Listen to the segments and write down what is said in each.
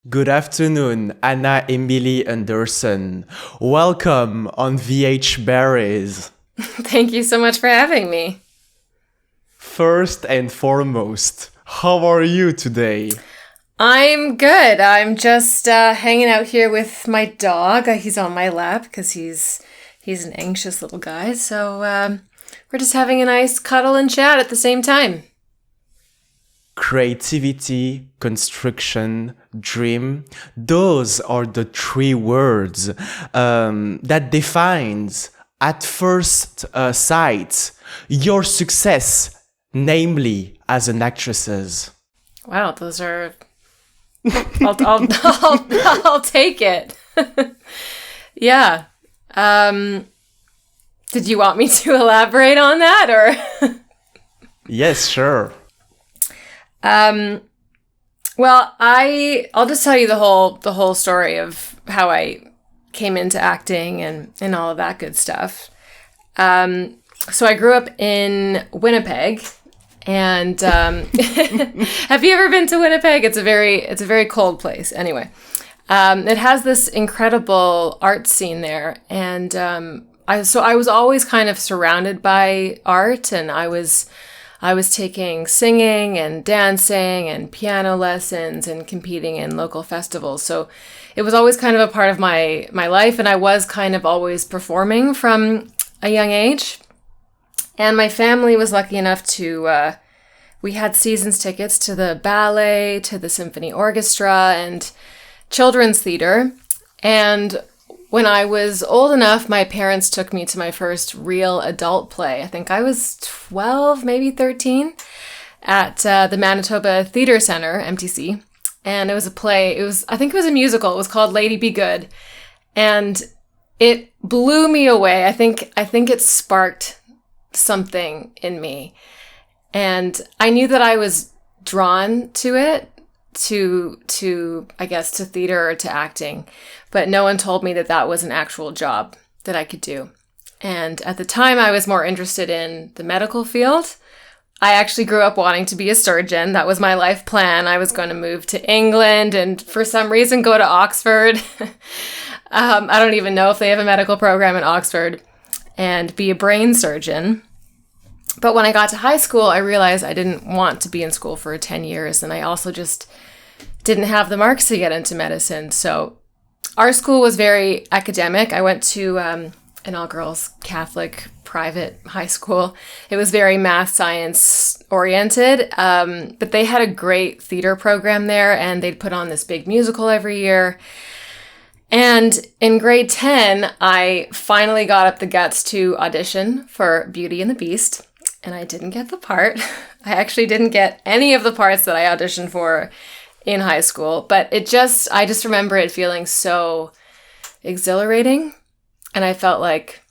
Good afternoon, Anna Emily Anderson. Welcome on VH Berries. Thank you so much for having me. First and foremost, how are you today? I'm good. I'm just hanging out here with my dog. He's on my lap because he's an anxious little guy. So we're just having a nice cuddle and chat at the same time. Creativity, construction, dream. Those are the three words that defines at first sight your success, namely as an actress. Wow, those are. I'll take it. Yeah. Did you want me to elaborate on that, or? Yes, sure. Well, I'll just tell you the whole story of how I came into acting and all of that good stuff. So I grew up in Winnipeg, and have you ever been to Winnipeg? It's a very cold place. Anyway, it has this incredible art scene there, and I was always kind of surrounded by art, and I was taking singing and dancing and piano lessons and competing in local festivals. So it was always kind of a part of my life, and I was kind of always performing from a young age. And my family was lucky enough to, we had seasons tickets to the ballet, to the symphony orchestra, and children's theater. And when I was old enough, my parents took me to my first real adult play. I think I was 12, maybe 13, at the Manitoba Theatre Centre, MTC. And it was a play. I think it was a musical. It was called Lady Be Good. And it blew me away. I think it sparked something in me. And I knew that I was drawn to it, to I guess, to theater or to acting. But no one told me that was an actual job that I could do. And at the time, I was more interested in the medical field. I actually grew up wanting to be a surgeon. That was my life plan. I was going to move to England and for some reason go to Oxford. I don't even know if they have a medical program in Oxford, and be a brain surgeon. But when I got to high school, I realized I didn't want to be in school for 10 years. And I also just didn't have the marks to get into medicine. So our school was very academic. I went to an all-girls Catholic private high school. It was very math, science oriented, but they had a great theater program there, and they'd put on this big musical every year. And in grade 10, I finally got up the guts to audition for Beauty and the Beast, and I didn't get the part. I actually didn't get any of the parts that I auditioned for in high school, but I just remember it feeling so exhilarating. And I felt like,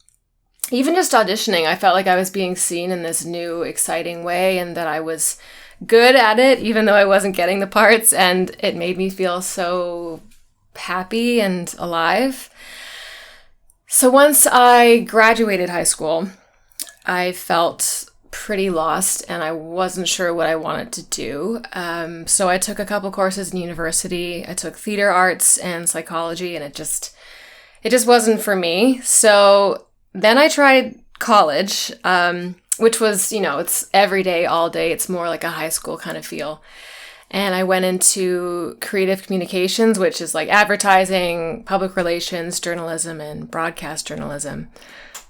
even just auditioning, I felt like I was being seen in this new, exciting way, and that I was good at it, even though I wasn't getting the parts. And it made me feel so happy and alive. So once I graduated high school, I felt pretty lost, and I wasn't sure what I wanted to do. So I took a couple courses in university. I took theater arts and psychology, and it just wasn't for me. So then I tried college, which was, it's every day, all day. It's more like a high school kind of feel. And I went into creative communications, which is like advertising, public relations, journalism, and broadcast journalism.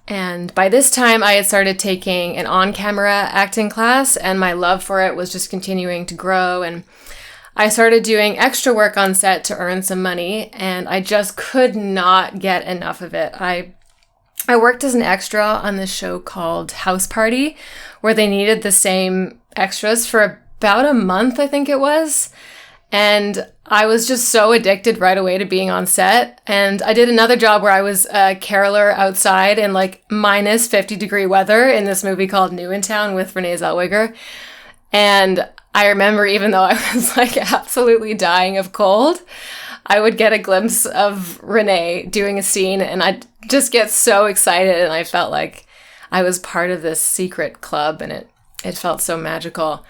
And by this time, I had started taking an on-camera acting class, and my love for it was just continuing to grow. And I started doing extra work on set to earn some money, and I just could not get enough of it. I worked as an extra on this show called House Party, where they needed the same extras for about a month, I think it was. And I was just so addicted right away to being on set. And I did another job where I was a caroler outside in like minus 50-degree weather in this movie called New in Town with Renee Zellweger. And I remember, even though I was like absolutely dying of cold, I would get a glimpse of Renee doing a scene, and I'd just get so excited. And I felt like I was part of this secret club, and it felt so magical.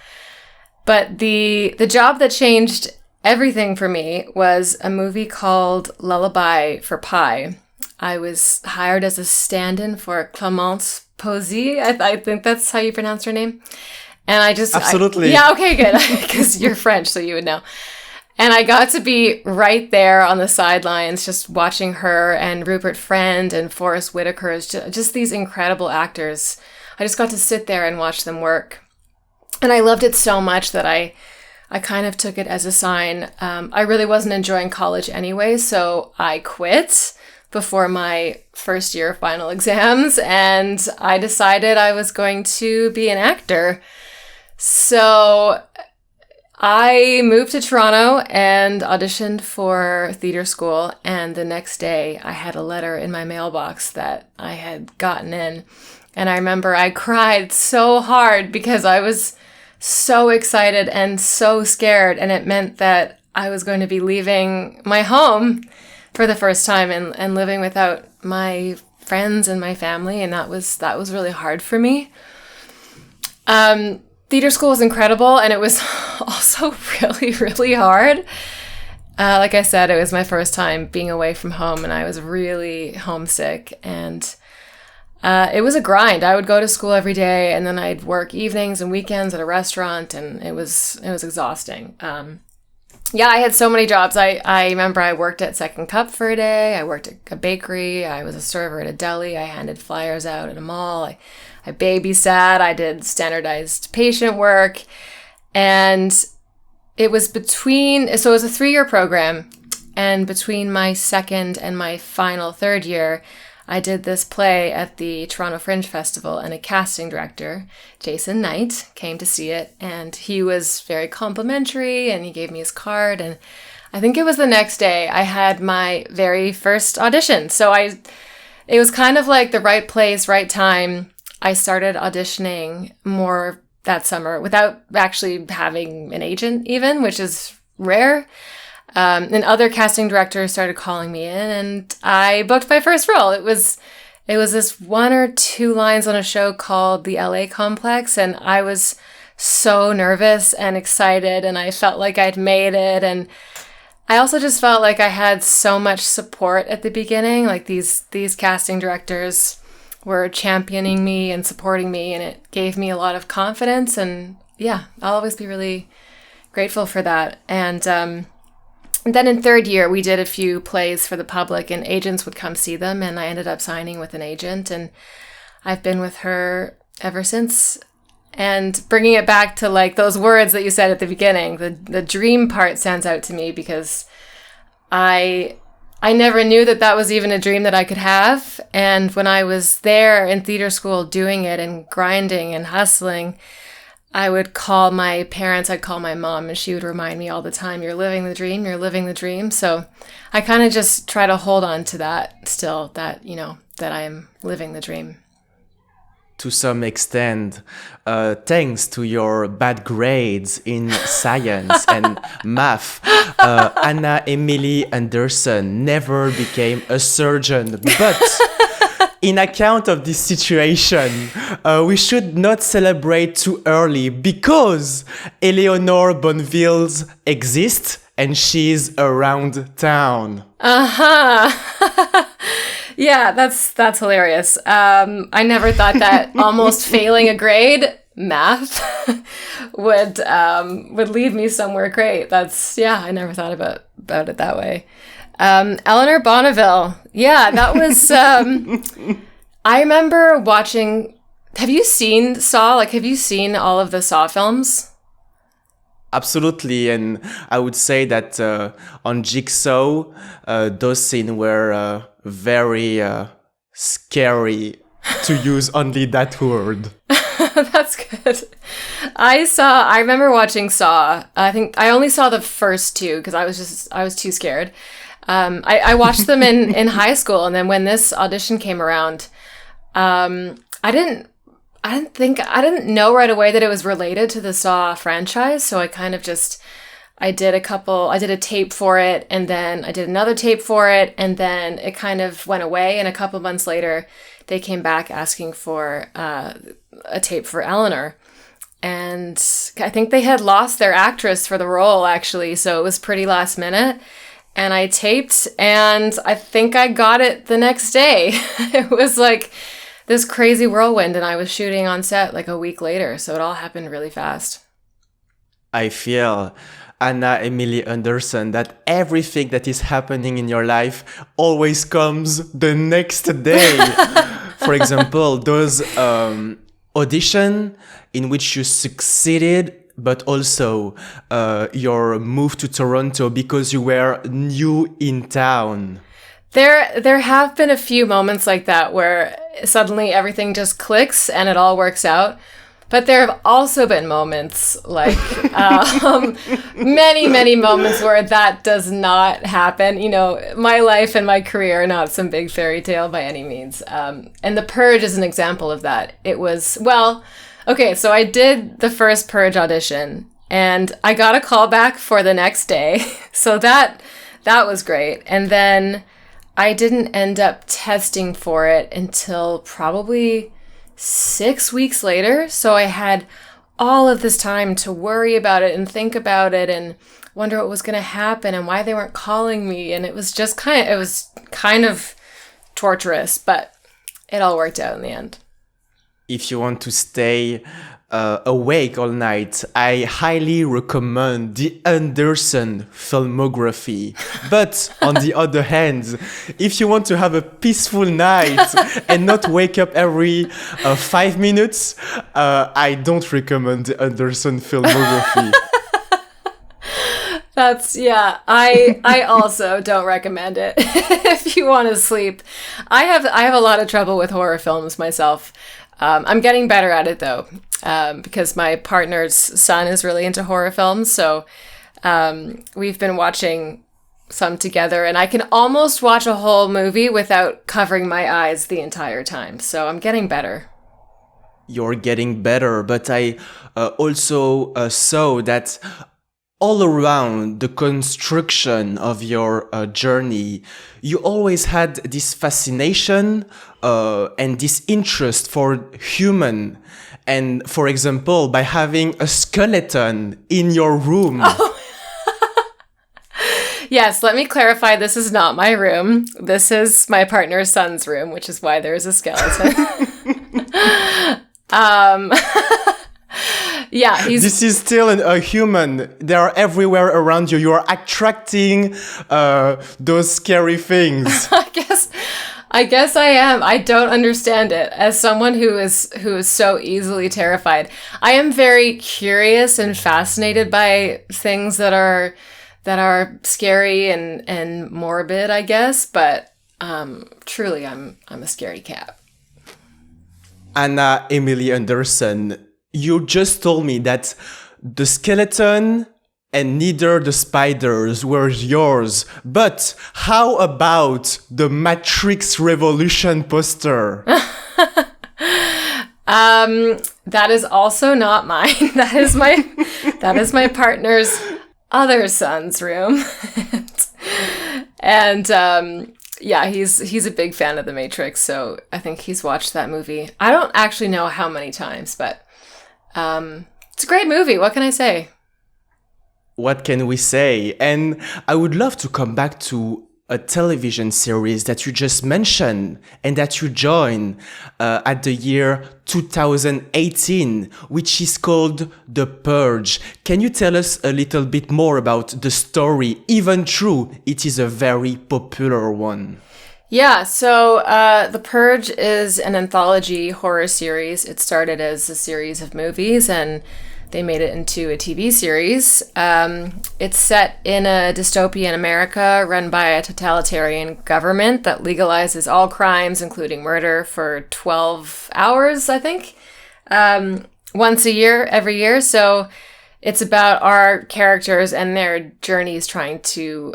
But the job that changed everything for me was a movie called Lullaby for Pie. I was hired as a stand-in for Clémence Posey. I think that's how you pronounce her name. And Absolutely. Yeah, okay, good. Because you're French, so you would know. And I got to be right there on the sidelines, just watching her and Rupert Friend and Forrest Whitaker, as just these incredible actors. I just got to sit there and watch them work. And I loved it so much that I kind of took it as a sign. I really wasn't enjoying college anyway, so I quit before my first year final exams, and I decided I was going to be an actor. So I moved to Toronto and auditioned for theater school, and the next day I had a letter in my mailbox that I had gotten in. And I remember I cried so hard because I was so excited and so scared, and it meant that I was going to be leaving my home for the first time and living without my friends and my family, and that was really hard for me. Theater school was incredible, and it was also really, really hard. Like I said, it was my first time being away from home, and I was really homesick, and it was a grind. I would go to school every day, and then I'd work evenings and weekends at a restaurant, and it was exhausting. Yeah, I had so many jobs. I remember I worked at Second Cup for a day. I worked at a bakery. I was a server at a deli. I handed flyers out at a mall. I babysat. I did standardized patient work. And it was so it was a 3-year program. And between my second and my final third year, I did this play at the Toronto Fringe Festival, and a casting director, Jason Knight, came to see it, and he was very complimentary, and he gave me his card, and I think it was the next day I had my very first audition. So it was kind of like the right place, right time. I started auditioning more that summer without actually having an agent even, which is rare. And other casting directors started calling me in, and I booked my first role. It was this 1 or 2 lines on a show called The LA Complex, and I was so nervous and excited, and I felt like I'd made it. And I also just felt like I had so much support at the beginning. Like these casting directors were championing me and supporting me, and it gave me a lot of confidence. And yeah, I'll always be really grateful for that. And then in third year, we did a few plays for the public, and agents would come see them, and I ended up signing with an agent, and I've been with her ever since. And bringing it back to like those words that you said at the beginning, the dream part stands out to me because I never knew that was even a dream that I could have. And when I was there in theater school doing it and grinding and hustling, I would call my parents, I'd call my mom, and she would remind me all the time, you're living the dream, you're living the dream. So I kind of just try to hold on to that still, that, that I am living the dream. To some extent, thanks to your bad grades in science and math, Anna Emily Anderson never became a surgeon. But in account of this situation, we should not celebrate too early because Eleanor Bonnevilles exists and she's around town. Uh-huh. Yeah, that's hilarious. I never thought that almost failing a grade, math, would lead me somewhere great. I never thought about it that way. Eleanor Bonneville. Yeah, that was, I remember watching, have you seen Saw? Like, have you seen all of the Saw films? Absolutely, and I would say that on Jigsaw, those scenes were very scary, to use only that word. That's good. I remember watching Saw. I think I only saw the first 2 because I was too scared. I watched them in high school, and then when this audition came around, I didn't know right away that it was related to the Saw franchise. So I kind of I did a tape for it, and then I did another tape for it, and then it kind of went away. And a couple months later, they came back asking for a tape for Eleanor. And I think they had lost their actress for the role, actually, so it was pretty last minute. And I taped, and I think I got it the next day. It was like this crazy whirlwind, and I was shooting on set like a week later, so it all happened really fast. I feel, Anna Emily Anderson, that everything that is happening in your life always comes the next day. For example, those audition in which you succeeded, but also your move to Toronto because you were new in town. There have been a few moments like that where suddenly everything just clicks and it all works out. But there have also been moments like many, many moments where that does not happen. You know, my life and my career are not some big fairy tale by any means. And The Purge is an example of that. It was, well, okay, so I did the first Purge audition and I got a call back for the next day. So that was great. And then I didn't end up testing for it until probably 6 weeks later. So I had all of this time to worry about it and think about it and wonder what was going to happen and why they weren't calling me. And it was just kind of torturous, but it all worked out in the end. If you want to stay awake all night, I highly recommend the Anderson filmography. But on the other hand, if you want to have a peaceful night and not wake up every 5 minutes, I don't recommend the Anderson filmography. I also don't recommend it if you want to sleep. I have a lot of trouble with horror films myself. I'm getting better at it though, because my partner's son is really into horror films. So we've been watching some together, and I can almost watch a whole movie without covering my eyes the entire time. So I'm getting better. You're getting better, but I also saw that all around the construction of your journey, you always had this fascination and this interest for human. And for example, by having a skeleton in your room. Oh. Yes, let me clarify. This is not my room. This is my partner's son's room, which is why there's a skeleton. Yeah, This is still a human. They are everywhere around you. You are attracting those scary things. I guess I am. I don't understand it. As someone who is so easily terrified, I am very curious and fascinated by things that are scary and morbid, I guess. But truly, I'm a scaredy cat. Anna Emily Anderson, you just told me that the skeleton and neither the spiders were yours. But how about the Matrix Revolution poster? That is also not mine. That is my partner's other son's room. And yeah, he's a big fan of The Matrix, so I think he's watched that movie. I don't actually know how many times, but it's a great movie. What can I say? What can we say? And I would love to come back to a television series that you just mentioned and that you joined at the year 2018, which is called The Purge. Can you tell us a little bit more about the story, even though it is a very popular one? Yeah, so The Purge is an anthology horror series. It started as a series of movies and they made it into a TV series. It's set in a dystopian America run by a totalitarian government that legalizes all crimes, including murder, for 12 hours, I think, once a year, every year. So it's about our characters and their journeys trying to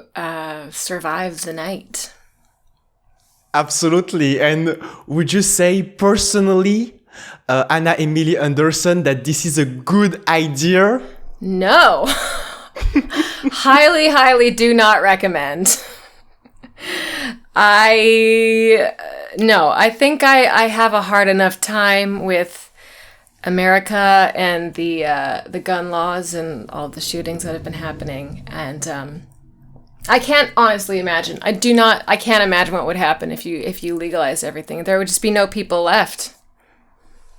survive the night. Absolutely. And would you say personally, Anna Emily Anderson, that this is a good idea? No. Highly, highly do not recommend. I think I have a hard enough time with America and the gun laws and all the shootings that have been happening. And I can't honestly imagine. I can't imagine what would happen if you legalize everything. There would just be no people left.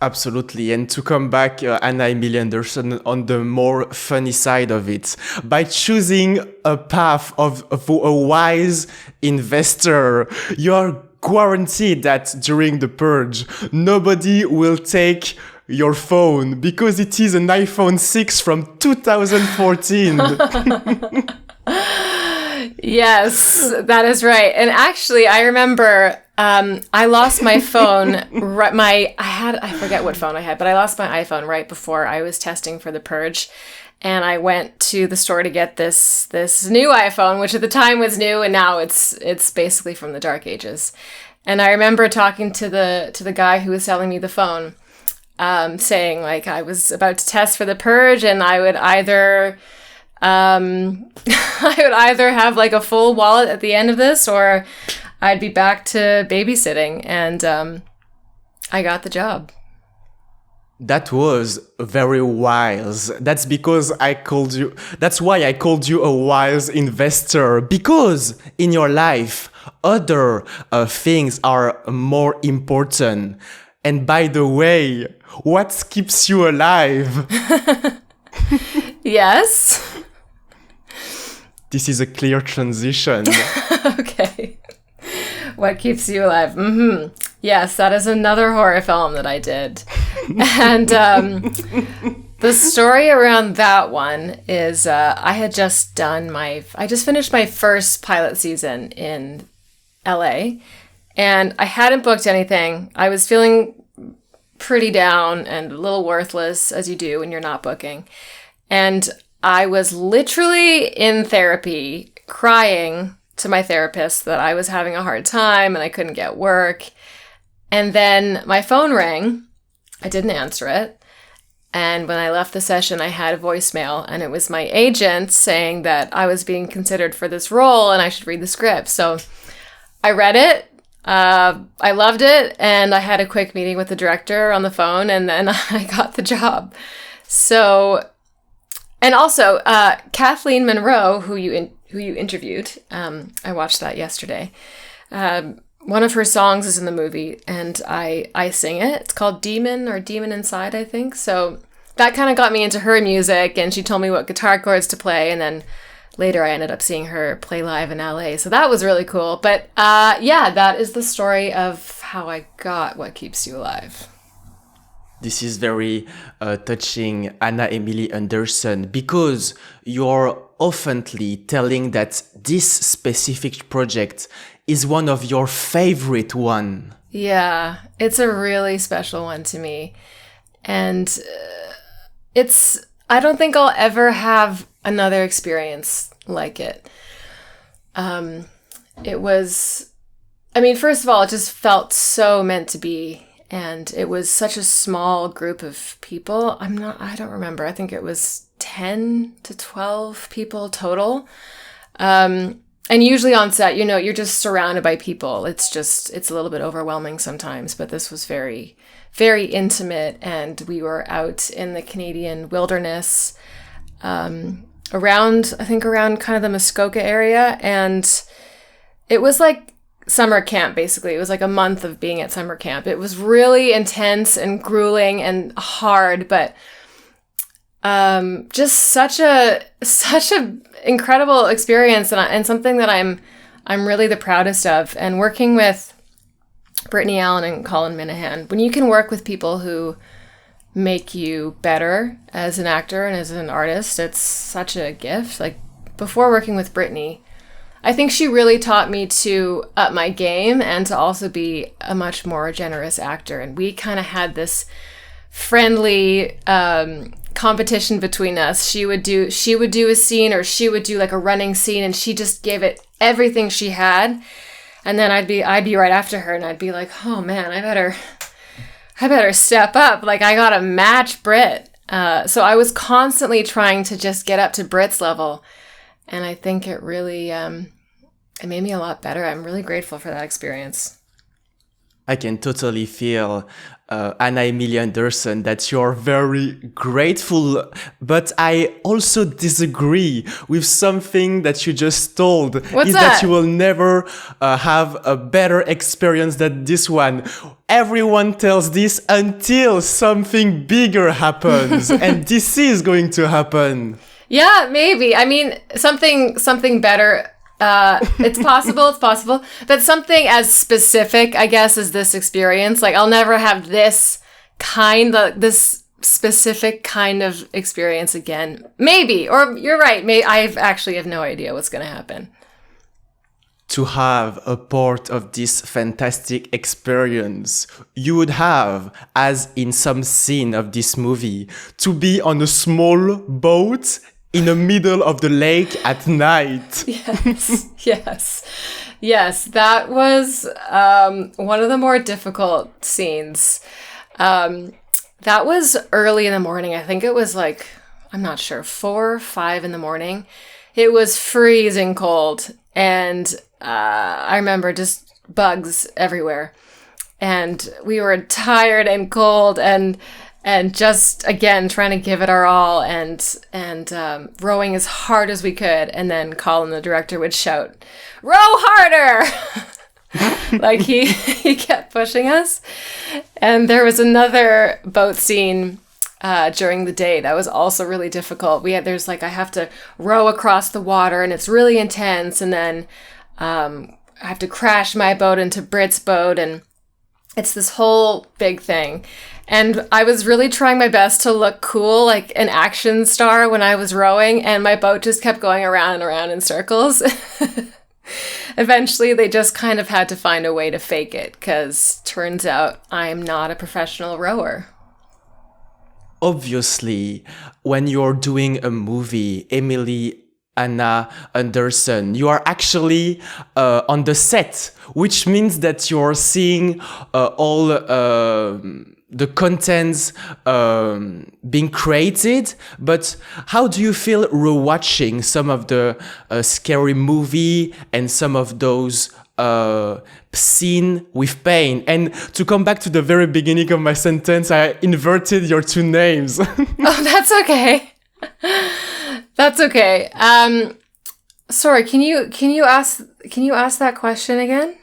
Absolutely. And to come back, Anna Emily Anderson, on the more funny side of it, by choosing a path of a wise investor, you're guaranteed that during the purge, nobody will take your phone because it is an iPhone 6 from 2014. Yes, that is right. And actually, I remember I lost my phone. I forget what phone I had, but I lost my iPhone right before I was testing for the purge, and I went to the store to get this new iPhone, which at the time was new, and now it's basically from the dark ages. And I remember talking to the guy who was selling me the phone, saying like I was about to test for the purge, and I would either have like a full wallet at the end of this, or I'd be back to babysitting, and I got the job. That was very wise. That's because that's why I called you a wise investor, because in your life, other things are more important. And by the way, what keeps you alive? Yes. This is a clear transition. Okay. What keeps you alive? Mm-hmm. Yes, that is another horror film that I did. And the story around that one is I just finished my first pilot season in LA, and I hadn't booked anything. I was feeling pretty down and a little worthless, as you do when you're not booking. And I was literally in therapy crying to my therapist that I was having a hard time and I couldn't get work. And then my phone rang. I didn't answer it. And when I left the session, I had a voicemail, and it was my agent saying that I was being considered for this role and I should read the script. So I read it. I loved it. And I had a quick meeting with the director on the phone, and then I got the job. So, and also, Kathleen Monroe, who you interviewed, I watched that yesterday. One of her songs is in the movie, and I sing it. It's called Demon, or Demon Inside, I think. So that kind of got me into her music, and she told me what guitar chords to play, and then later I ended up seeing her play live in LA. So that was really cool. But yeah, that is the story of how I got What Keeps You Alive. This is very touching, Anna Emily Anderson, because you're oftenly telling that this specific project is one of your favorite one. Yeah, it's a really special one to me. And I don't think I'll ever have another experience like it. It was, first of all, it just felt so meant to be. And it was such a small group of people. I don't remember. I think it was 10 to 12 people total. And usually on set, you're just surrounded by people. It's a little bit overwhelming sometimes, but this was very, very intimate. And we were out in the Canadian wilderness, around kind of the Muskoka area. And it was like summer camp, basically. It was like a month of being at summer camp. It was really intense and grueling and hard, but just such a incredible experience, and something that I'm really the proudest of. And working with Brittany Allen and Colin Minahan, when you can work with people who make you better as an actor and as an artist, it's such a gift. Like, before working with Brittany, I think she really taught me to up my game and to also be a much more generous actor. And we kind of had this friendly competition between us. She would do a scene, or she would do like a running scene, and she just gave it everything she had. And then I'd be right after her, and I'd be like, oh man, I better step up. Like, I gotta match Brit. So I was constantly trying to just get up to Brit's level. And I think it really, it made me a lot better. I'm really grateful for that experience. I can totally feel, Anna Emilia Anderson, that you're very grateful, but I also disagree with something that you just told. What's is that? you will never have a better experience than this one. Everyone tells this until something bigger happens, and this is going to happen. Yeah, maybe. I mean, something better. It's possible. But something as specific, I guess, as this experience. Like, I'll never have this specific kind of experience again. Maybe. Or you're right. I actually have no idea what's going to happen. To have a part of this fantastic experience, you would have, as in some scene of this movie, to be on a small boat in the middle of the lake at night. Yes. That was one of the more difficult scenes. That was early in the morning. I think it was like, I'm not sure, 4 or 5 in the morning. It was freezing cold. And I remember just bugs everywhere. And we were tired and cold and just, again, trying to give it our all and rowing as hard as we could. And then Colin, the director, would shout, "Row harder!" Like he kept pushing us. And there was another boat scene during the day that was also really difficult. I have to row across the water and it's really intense. And then I have to crash my boat into Brit's boat, and it's this whole big thing. And I was really trying my best to look cool, like an action star when I was rowing, and my boat just kept going around and around in circles. Eventually, they just kind of had to find a way to fake it, because turns out I'm not a professional rower. Obviously, when you're doing a movie, Anna Anderson, you are actually on the set, which means that you're seeing all the contents being created. But how do you feel rewatching some of the scary movie and some of those scene with pain? And to come back to the very beginning of my sentence, I inverted your two names. Oh, that's okay. That's okay. Sorry, can you ask that question again?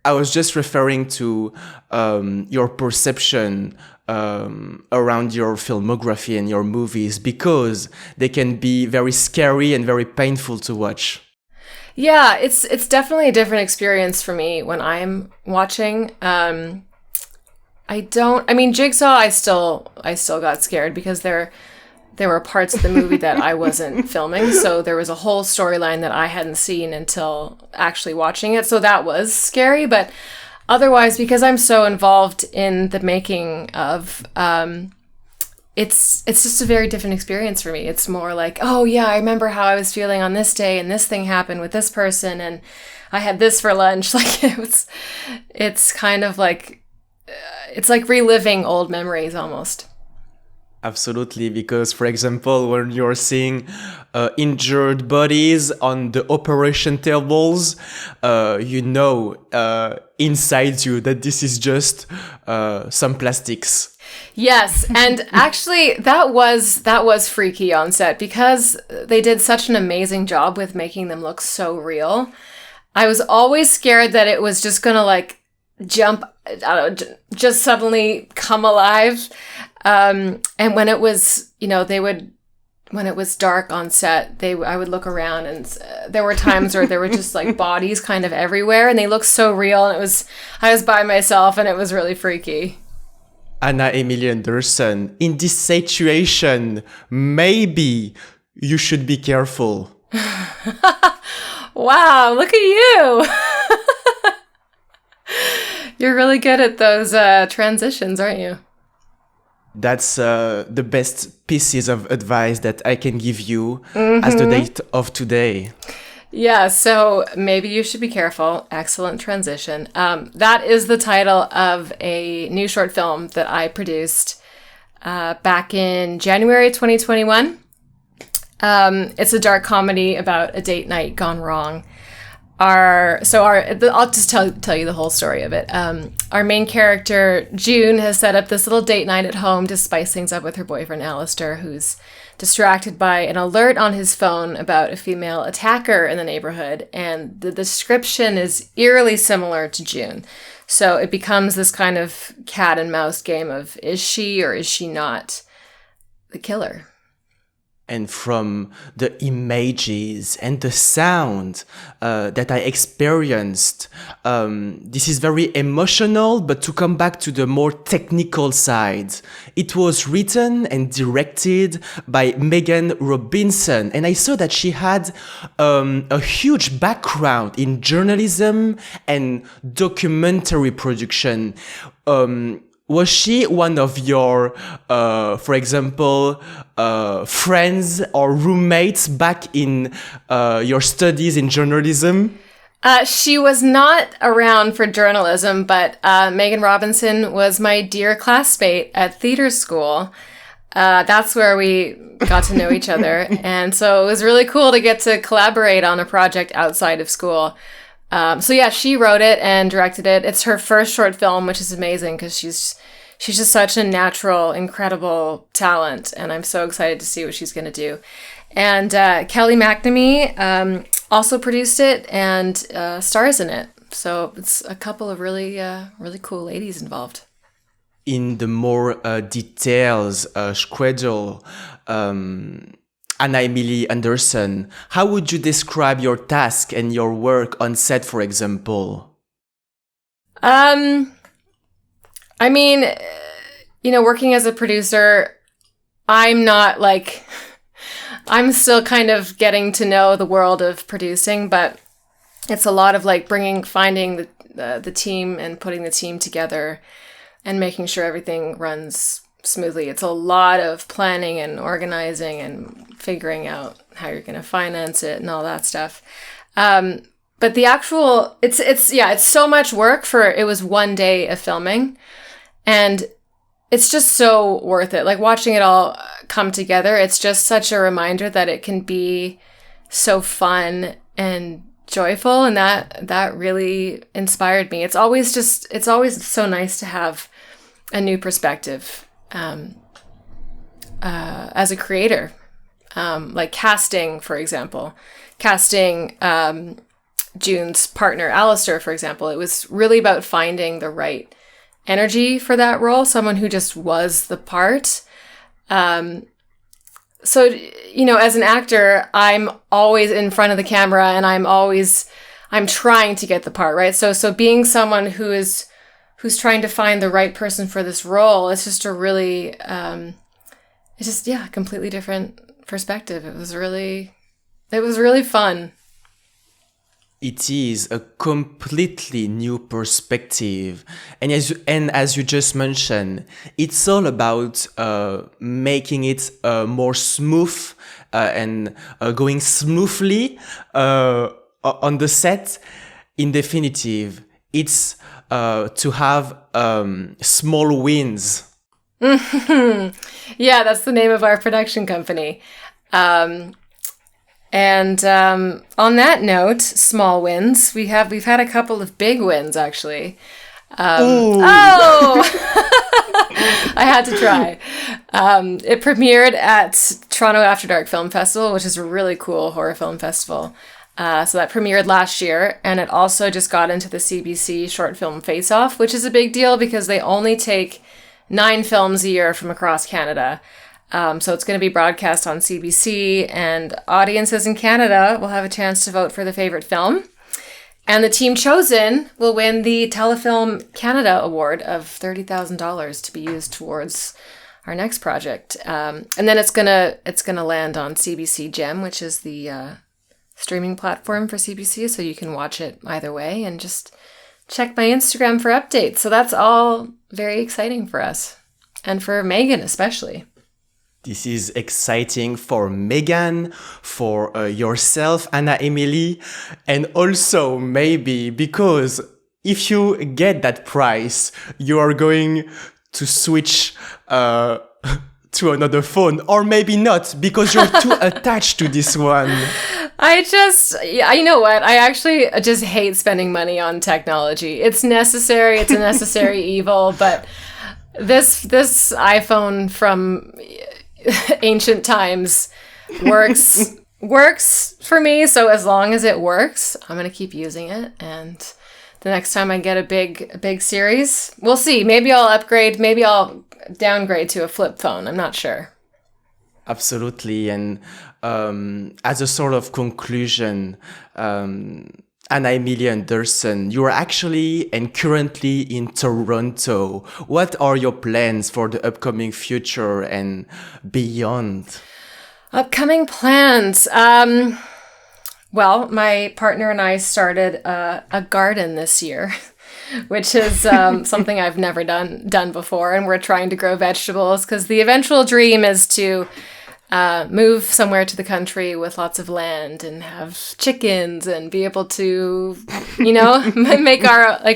I was just referring to your perception around your filmography and your movies, because they can be very scary and very painful to watch. Yeah, it's definitely a different experience for me when I'm watching. Jigsaw, I still got scared because there were parts of the movie that I wasn't filming, so there was a whole storyline that I hadn't seen until actually watching it, so that was scary. But otherwise, because I'm so involved in the making of, it's just a very different experience for me. It's more like, oh yeah, I remember how I was feeling on this day, and this thing happened with this person, and I had this for lunch. Like it's kind of like, it's like reliving old memories almost. Absolutely, because, for example, when you're seeing injured bodies on the operation tables, inside you that this is just some plastics. Yes, and actually that was freaky on set because they did such an amazing job with making them look so real. I was always scared that it was just gonna like jump, just suddenly come alive. And when it was, when it was dark on set, I would look around, and there were times where there were just like bodies kind of everywhere, and they looked so real. And I was by myself, and it was really freaky. Anna Emilia Anderson, in this situation, maybe you should be careful. Wow, look at you. You're really good at those transitions, aren't you? That's the best pieces of advice that I can give you as the date of today. Yeah, so maybe you should be careful. Excellent transition. That is the title of a new short film that I produced back in January 2021. It's a dark comedy about a date night gone wrong. I'll just tell you the whole story of it. Our main character, June, has set up this little date night at home to spice things up with her boyfriend, Alistair, who's distracted by an alert on his phone about a female attacker in the neighborhood. And the description is eerily similar to June. So it becomes this kind of cat and mouse game of, is she or is she not the killer? And from the images and the sound that I experienced, this is very emotional. But to come back to the more technical side, it was written and directed by Megan Robinson. And I saw that she had a huge background in journalism and documentary production. Was she one of your, for example, friends or roommates back in your studies in journalism? She was not around for journalism, but Megan Robinson was my dear classmate at theater school. That's where we got to know each other. And so it was really cool to get to collaborate on a project outside of school. So yeah, she wrote it and directed it. It's her first short film, which is amazing because she's just such a natural, incredible talent, and I'm so excited to see what she's going to do. And Kelly McNamee also produced it and stars in it. So it's a couple of really cool ladies involved. In the more details schedule, Anna-Emily Anderson, how would you describe your task and your work on set, for example? I mean, working as a producer, I'm still kind of getting to know the world of producing, but it's a lot of finding the team and putting the team together and making sure everything runs smoothly. It's a lot of planning and organizing and figuring out how you're going to finance it and all that stuff. But the actual, it's so much work it was one day of filming, and it's just so worth it. Like watching it all come together, it's just such a reminder that it can be so fun and joyful, and that really inspired me. It's always so nice to have a new perspective as a creator, like casting, for example, June's partner, Alistair, for example. It was really about finding the right energy for that role, someone who just was the part. So, as an actor, I'm always in front of the camera and I'm trying to get the part, right? So being someone who's trying to find the right person for this role, it's just completely different perspective. It was really fun. It is a completely new perspective. And as you just mentioned, it's all about making it more smooth and going smoothly on the set. In definitive, it's to have small wins. Yeah, that's the name of our production company. And on that note, small wins. We've had a couple of big wins, actually. I had to try. It premiered at Toronto After Dark Film Festival, which is a really cool horror film festival. So that premiered last year, and it also just got into the CBC Short Film Face-Off, which is a big deal because they only take 9 films a year from across Canada. So it's going to be broadcast on CBC, and audiences in Canada will have a chance to vote for the favorite film. And the team chosen will win the Telefilm Canada Award of $30,000 to be used towards our next project. And then it's gonna land on CBC Gem, which is the streaming platform for CBC, so you can watch it either way, and just check my Instagram for updates. So that's all very exciting for us, and for Megan especially. This is exciting for Megan, for yourself, Anna-Emily, and also maybe because if you get that prize, you are going to switch to another phone, or maybe not because you're too attached to this one. Yeah, you know what? I actually just hate spending money on technology. It's necessary. It's a necessary evil, but this iPhone from ancient times works for me. So as long as it works, I'm gonna keep using it. And the next time I get a big series, we'll see. Maybe I'll upgrade. Maybe I'll downgrade to a flip phone. I'm not sure. Absolutely. And as a sort of conclusion, Anna Emilie Anderson, you are actually and currently in Toronto. What are your plans for the upcoming future and beyond? Upcoming plans. Well, my partner and I started a garden this year, which is something I've never done before. And we're trying to grow vegetables because the eventual dream is to move somewhere to the country with lots of land and have chickens and be able to,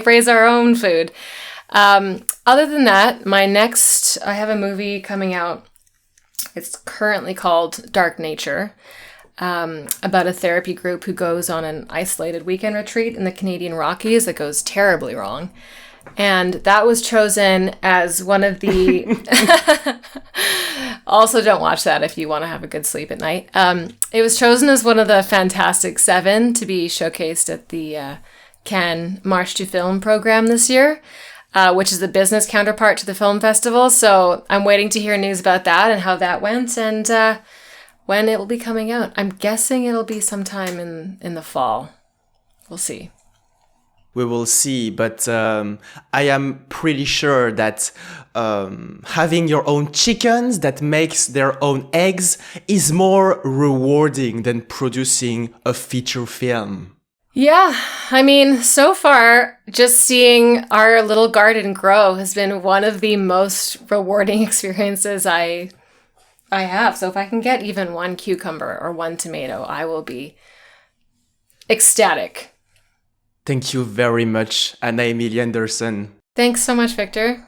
raise our own food. Other than that, I have a movie coming out. It's currently called Dark Nature, about a therapy group who goes on an isolated weekend retreat in the Canadian Rockies that goes terribly wrong. And that was chosen as one of the... Also, don't watch that if you want to have a good sleep at night. It was chosen as one of the Fantastic Seven to be showcased at the Cannes Marche du Film program this year, which is the business counterpart to the film festival. So I'm waiting to hear news about that and how that went and when it will be coming out. I'm guessing it'll be sometime in the fall. We'll see. We will see, but I am pretty sure that having your own chickens that makes their own eggs is more rewarding than producing a feature film. Yeah, I mean, so far, just seeing our little garden grow has been one of the most rewarding experiences I have. So if I can get even one cucumber or one tomato, I will be ecstatic. Thank you very much, Anna Emilie Anderson. Thanks so much, Victor.